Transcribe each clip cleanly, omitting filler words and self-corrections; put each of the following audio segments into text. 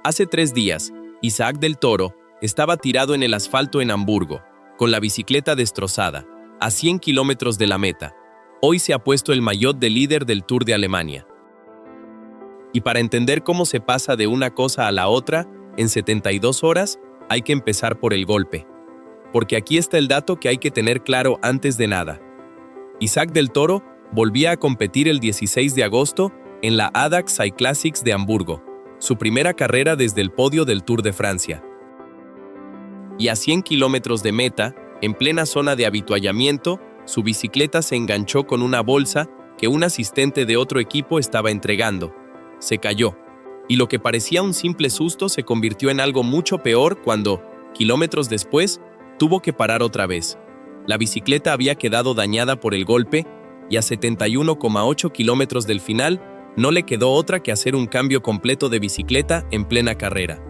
Hace 3 días, Isaac del Toro estaba tirado en el asfalto en Hamburgo, con la bicicleta destrozada, a 100 kilómetros de la meta. Hoy se ha puesto el maillot de líder del Tour de Alemania. Y para entender cómo se pasa de una cosa a la otra, en 72 horas, hay que empezar por el golpe. Porque aquí está el dato que hay que tener claro antes de nada. Isaac del Toro volvía a competir el 16 de agosto en la ADAX Cyclassics de Hamburgo, su primera carrera desde el podio del Tour de Francia. Y a 100 kilómetros de meta, en plena zona de avituallamiento, su bicicleta se enganchó con una bolsa que un asistente de otro equipo estaba entregando. Se cayó, y lo que parecía un simple susto se convirtió en algo mucho peor cuando, kilómetros después, tuvo que parar otra vez. La bicicleta había quedado dañada por el golpe y a 71,8 kilómetros del final no le quedó otra que hacer un cambio completo de bicicleta en plena carrera.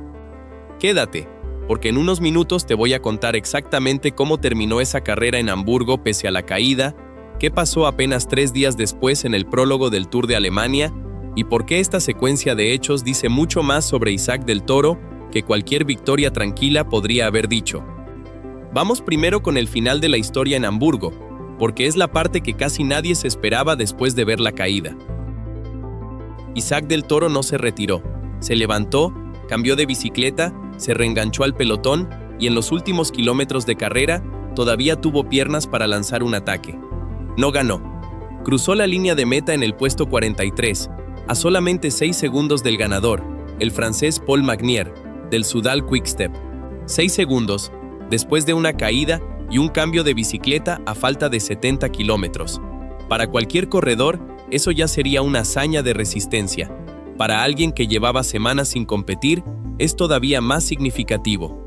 Quédate, porque en unos minutos te voy a contar exactamente cómo terminó esa carrera en Hamburgo pese a la caída, qué pasó apenas 3 días después en el prólogo del Tour de Alemania y por qué esta secuencia de hechos dice mucho más sobre Isaac del Toro que cualquier victoria tranquila podría haber dicho. Vamos primero con el final de la historia en Hamburgo, porque es la parte que casi nadie se esperaba después de ver la caída. Isaac del Toro no se retiró, se levantó, cambió de bicicleta, se reenganchó al pelotón y en los últimos kilómetros de carrera todavía tuvo piernas para lanzar un ataque. No ganó. Cruzó la línea de meta en el puesto 43, a solamente 6 segundos del ganador, el francés Paul Magnier, del Soudal Quick-Step. 6 segundos, después de una caída y un cambio de bicicleta a falta de 70 kilómetros. Para cualquier corredor, eso ya sería una hazaña de resistencia. Para alguien que llevaba semanas sin competir, es todavía más significativo.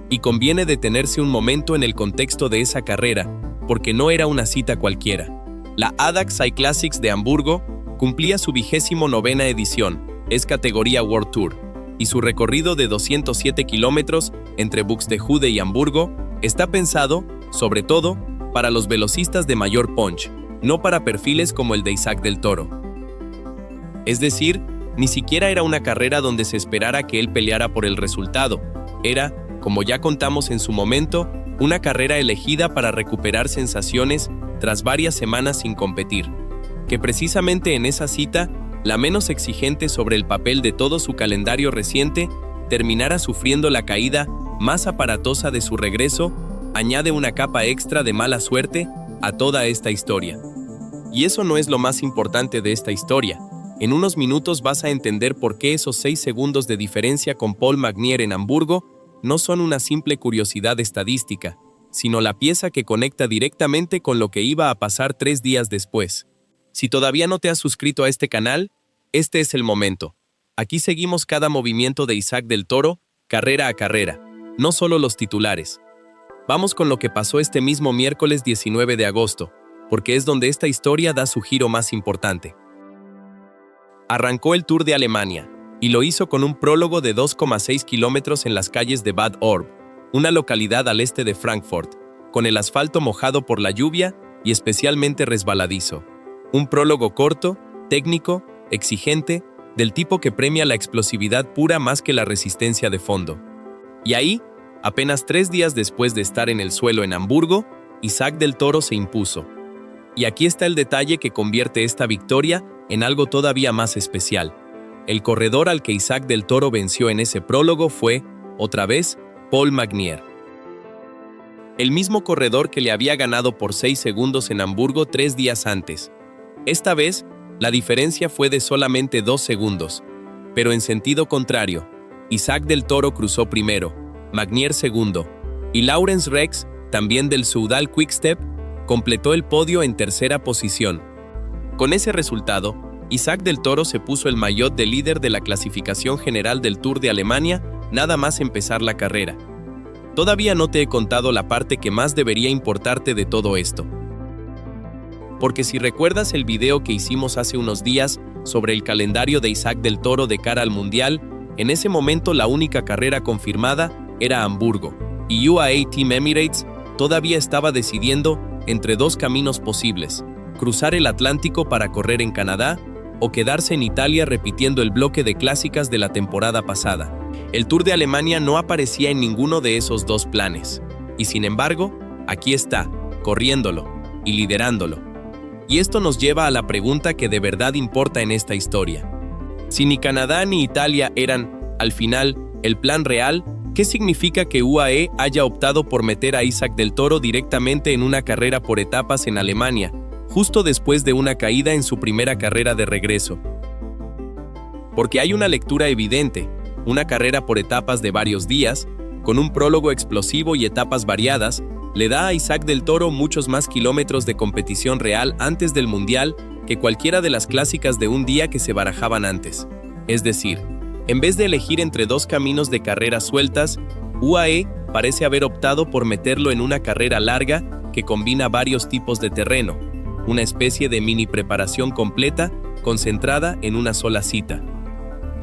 Y conviene detenerse un momento en el contexto de esa carrera, porque no era una cita cualquiera. La ADAX Cyclassics de Hamburgo cumplía su 29ª edición, es categoría World Tour, y su recorrido de 207 kilómetros entre Buxtehude y Hamburgo está pensado, sobre todo, para los velocistas de mayor punch, no para perfiles como el de Isaac del Toro. Es decir, ni siquiera era una carrera donde se esperara que él peleara por el resultado. Era, como ya contamos en su momento, una carrera elegida para recuperar sensaciones tras varias semanas sin competir. Que precisamente en esa cita, la menos exigente sobre el papel de todo su calendario reciente, terminara sufriendo la caída más aparatosa de su regreso, añade una capa extra de mala suerte a toda esta historia. Y eso no es lo más importante de esta historia. En unos minutos vas a entender por qué esos 6 segundos de diferencia con Paul Magnier en Hamburgo no son una simple curiosidad estadística, sino la pieza que conecta directamente con lo que iba a pasar 3 días después. Si todavía no te has suscrito a este canal, este es el momento. Aquí seguimos cada movimiento de Isaac del Toro, carrera a carrera, no solo los titulares. Vamos con lo que pasó este mismo miércoles 19 de agosto, porque es donde esta historia da su giro más importante. Arrancó el Tour de Alemania, y lo hizo con un prólogo de 2,6 kilómetros en las calles de Bad Orb, una localidad al este de Frankfurt, con el asfalto mojado por la lluvia y especialmente resbaladizo. Un prólogo corto, técnico, exigente, del tipo que premia la explosividad pura más que la resistencia de fondo. Y ahí, apenas 3 días después de estar en el suelo en Hamburgo, Isaac del Toro se impuso. Y aquí está el detalle que convierte esta victoria en algo todavía más especial. El corredor al que Isaac del Toro venció en ese prólogo fue, otra vez, Paul Magnier. El mismo corredor que le había ganado por 6 segundos en Hamburgo 3 días antes. Esta vez, la diferencia fue de solamente 2 segundos. Pero en sentido contrario, Isaac del Toro cruzó primero, Magnier segundo, y Laurens Rex, también del Soudal Quick-Step, completó el podio en tercera posición. Con ese resultado, Isaac del Toro se puso el maillot de líder de la clasificación general del Tour de Alemania nada más empezar la carrera. Todavía no te he contado la parte que más debería importarte de todo esto. Porque si recuerdas el video que hicimos hace unos días sobre el calendario de Isaac del Toro de cara al Mundial, en ese momento la única carrera confirmada era Hamburgo, y UAE Team Emirates todavía estaba decidiendo entre 2 caminos posibles: cruzar el Atlántico para correr en Canadá o quedarse en Italia repitiendo el bloque de clásicas de la temporada pasada. El Tour de Alemania no aparecía en ninguno de esos dos planes. Y sin embargo, aquí está, corriéndolo y liderándolo. Y esto nos lleva a la pregunta que de verdad importa en esta historia. Si ni Canadá ni Italia eran, al final, el plan real, ¿qué significa que UAE haya optado por meter a Isaac del Toro directamente en una carrera por etapas en Alemania, justo después de una caída en su primera carrera de regreso? Porque hay una lectura evidente, una carrera por etapas de varios días, con un prólogo explosivo y etapas variadas, le da a Isaac del Toro muchos más kilómetros de competición real antes del Mundial que cualquiera de las clásicas de un día que se barajaban antes. Es decir, en vez de elegir entre dos caminos de carreras sueltas, UAE parece haber optado por meterlo en una carrera larga que combina varios tipos de terreno, una especie de mini preparación completa concentrada en una sola cita.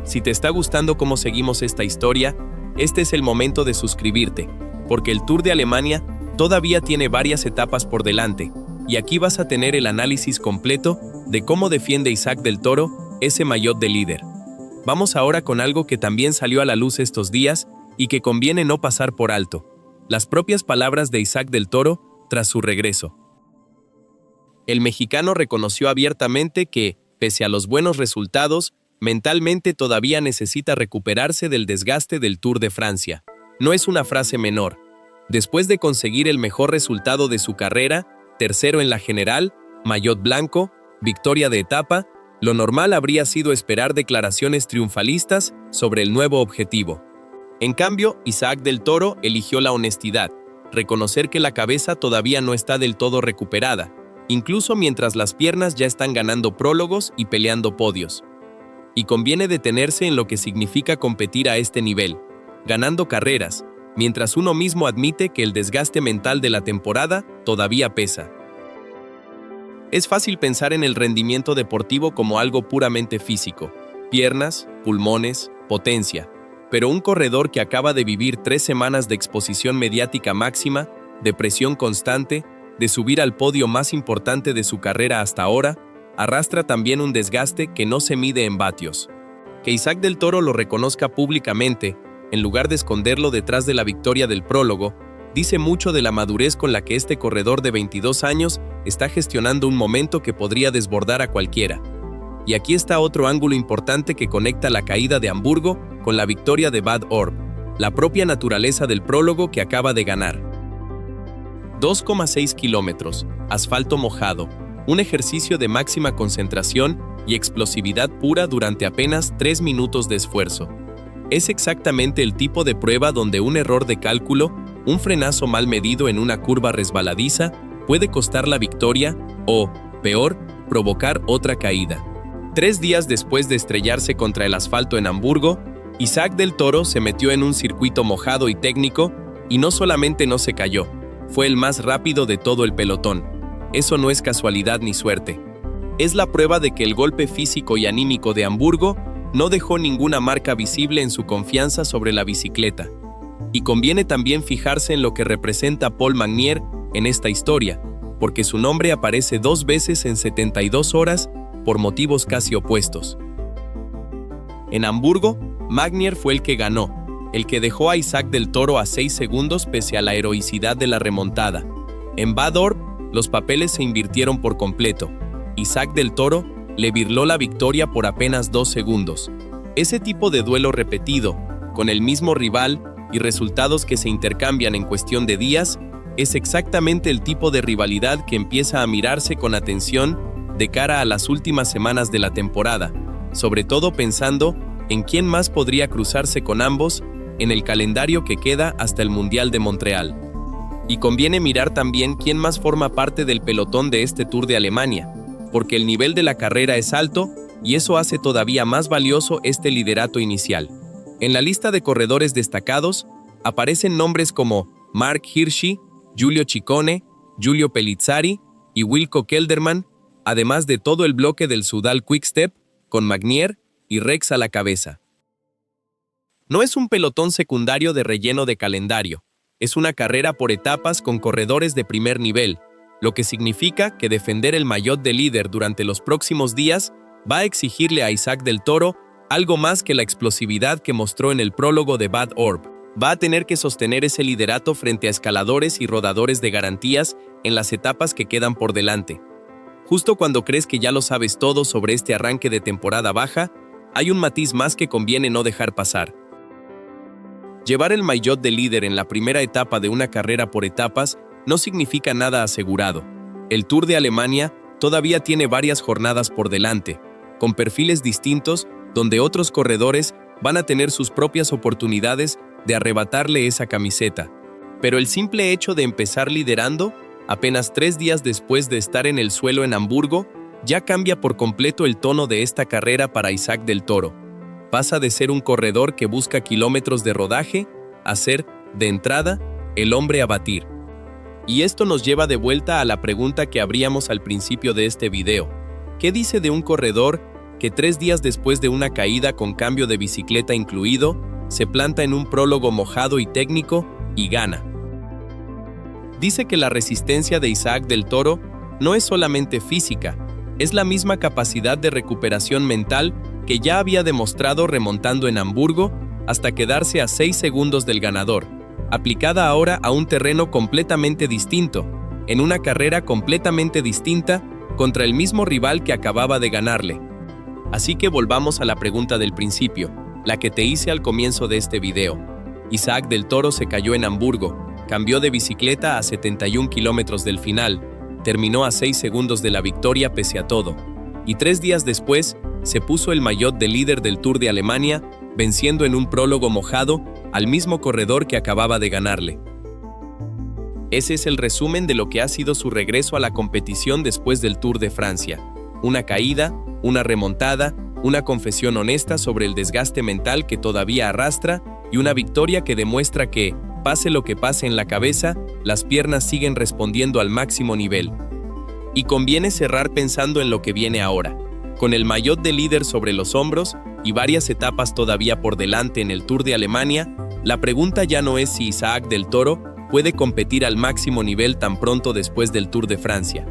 Si te está gustando cómo seguimos esta historia, este es el momento de suscribirte, porque el Tour de Alemania todavía tiene varias etapas por delante, y aquí vas a tener el análisis completo de cómo defiende Isaac del Toro ese maillot de líder. Vamos ahora con algo que también salió a la luz estos días y que conviene no pasar por alto: las propias palabras de Isaac del Toro tras su regreso. El mexicano reconoció abiertamente que, pese a los buenos resultados, mentalmente todavía necesita recuperarse del desgaste del Tour de Francia. No es una frase menor. Después de conseguir el mejor resultado de su carrera, tercero en la general, maillot blanco, victoria de etapa, lo normal habría sido esperar declaraciones triunfalistas sobre el nuevo objetivo. En cambio, Isaac del Toro eligió la honestidad, reconocer que la cabeza todavía no está del todo recuperada, incluso mientras las piernas ya están ganando prólogos y peleando podios. Y conviene detenerse en lo que significa competir a este nivel, ganando carreras, mientras uno mismo admite que el desgaste mental de la temporada todavía pesa. Es fácil pensar en el rendimiento deportivo como algo puramente físico: piernas, pulmones, potencia. Pero un corredor que acaba de vivir 3 semanas de exposición mediática máxima, de presión constante, de subir al podio más importante de su carrera hasta ahora, arrastra también un desgaste que no se mide en vatios. Que Isaac del Toro lo reconozca públicamente, en lugar de esconderlo detrás de la victoria del prólogo, dice mucho de la madurez con la que este corredor de 22 años está gestionando un momento que podría desbordar a cualquiera. Y aquí está otro ángulo importante que conecta la caída de Hamburgo con la victoria de Bad Orb, la propia naturaleza del prólogo que acaba de ganar. 2,6 kilómetros, asfalto mojado, un ejercicio de máxima concentración y explosividad pura durante apenas 3 minutos de esfuerzo. Es exactamente el tipo de prueba donde un error de cálculo, un frenazo mal medido en una curva resbaladiza, puede costar la victoria o, peor, provocar otra caída. 3 días después de estrellarse contra el asfalto en Hamburgo, Isaac del Toro se metió en un circuito mojado y técnico, y no solamente no se cayó, fue el más rápido de todo el pelotón. Eso no es casualidad ni suerte. Es la prueba de que el golpe físico y anímico de Hamburgo no dejó ninguna marca visible en su confianza sobre la bicicleta. Y conviene también fijarse en lo que representa Paul Magnier en esta historia, porque su nombre aparece 2 veces en 72 horas por motivos casi opuestos. En Hamburgo, Magnier fue el que ganó, el que dejó a Isaac del Toro a 6 segundos pese a la heroicidad de la remontada. En Bad Orb, los papeles se invirtieron por completo. Isaac del Toro le birló la victoria por apenas 2 segundos. Ese tipo de duelo repetido, con el mismo rival y resultados que se intercambian en cuestión de días, es exactamente el tipo de rivalidad que empieza a mirarse con atención de cara a las últimas semanas de la temporada, sobre todo pensando en quién más podría cruzarse con ambos en el calendario que queda hasta el Mundial de Montreal. Y conviene mirar también quién más forma parte del pelotón de este Tour de Alemania, porque el nivel de la carrera es alto y eso hace todavía más valioso este liderato inicial. En la lista de corredores destacados aparecen nombres como Mark Hirschi, Giulio Ciccone, Giulio Pellizzari y Wilco Kelderman, además de todo el bloque del Soudal Quick-Step, con Magnier y Rex a la cabeza. No es un pelotón secundario de relleno de calendario, es una carrera por etapas con corredores de primer nivel, lo que significa que defender el maillot de líder durante los próximos días va a exigirle a Isaac del Toro Algo más que la explosividad que mostró en el prólogo de Bad Orb. Va a tener que sostener ese liderato frente a escaladores y rodadores de garantías en las etapas que quedan por delante. Justo cuando crees que ya lo sabes todo sobre este arranque de temporada baja, hay un matiz más que conviene no dejar pasar. Llevar el maillot de líder en la primera etapa de una carrera por etapas no significa nada asegurado. El Tour de Alemania todavía tiene varias jornadas por delante, con perfiles distintos donde otros corredores van a tener sus propias oportunidades de arrebatarle esa camiseta. Pero el simple hecho de empezar liderando, apenas 3 días después de estar en el suelo en Hamburgo, ya cambia por completo el tono de esta carrera para Isaac del Toro. Pasa de ser un corredor que busca kilómetros de rodaje a ser, de entrada, el hombre a batir. Y esto nos lleva de vuelta a la pregunta que abríamos al principio de este video. ¿Qué dice de un corredor que 3 días después de una caída con cambio de bicicleta incluido, se planta en un prólogo mojado y técnico y gana? Dice que la resistencia de Isaac del Toro no es solamente física, es la misma capacidad de recuperación mental que ya había demostrado remontando en Hamburgo hasta quedarse a 6 segundos del ganador, aplicada ahora a un terreno completamente distinto, en una carrera completamente distinta contra el mismo rival que acababa de ganarle. Así que volvamos a la pregunta del principio, la que te hice al comienzo de este video. Isaac del Toro se cayó en Hamburgo, cambió de bicicleta a 71 kilómetros del final, terminó a 6 segundos de la victoria pese a todo, y 3 días después se puso el maillot de líder del Tour de Alemania, venciendo en un prólogo mojado al mismo corredor que acababa de ganarle. Ese es el resumen de lo que ha sido su regreso a la competición después del Tour de Francia. Una caída, una remontada, una confesión honesta sobre el desgaste mental que todavía arrastra y una victoria que demuestra que, pase lo que pase en la cabeza, las piernas siguen respondiendo al máximo nivel. Y conviene cerrar pensando en lo que viene ahora. Con el maillot de líder sobre los hombros y varias etapas todavía por delante en el Tour de Alemania, la pregunta ya no es si Isaac del Toro puede competir al máximo nivel tan pronto después del Tour de Francia.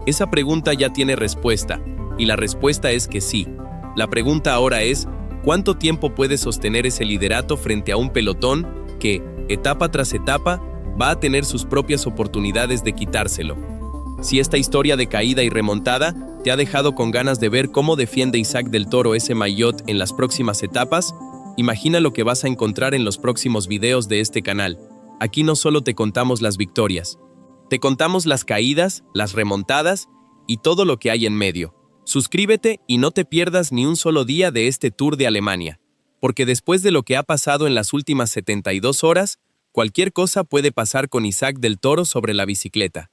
Esa pregunta ya tiene respuesta, y la respuesta es que sí. La pregunta ahora es, ¿cuánto tiempo puede sostener ese liderato frente a un pelotón que, etapa tras etapa, va a tener sus propias oportunidades de quitárselo? Si esta historia de caída y remontada te ha dejado con ganas de ver cómo defiende Isaac del Toro ese maillot en las próximas etapas, imagina lo que vas a encontrar en los próximos videos de este canal. Aquí no solo te contamos las victorias, te contamos las caídas, las remontadas y todo lo que hay en medio. Suscríbete y no te pierdas ni un solo día de este Tour de Alemania, porque después de lo que ha pasado en las últimas 72 horas, cualquier cosa puede pasar con Isaac del Toro sobre la bicicleta.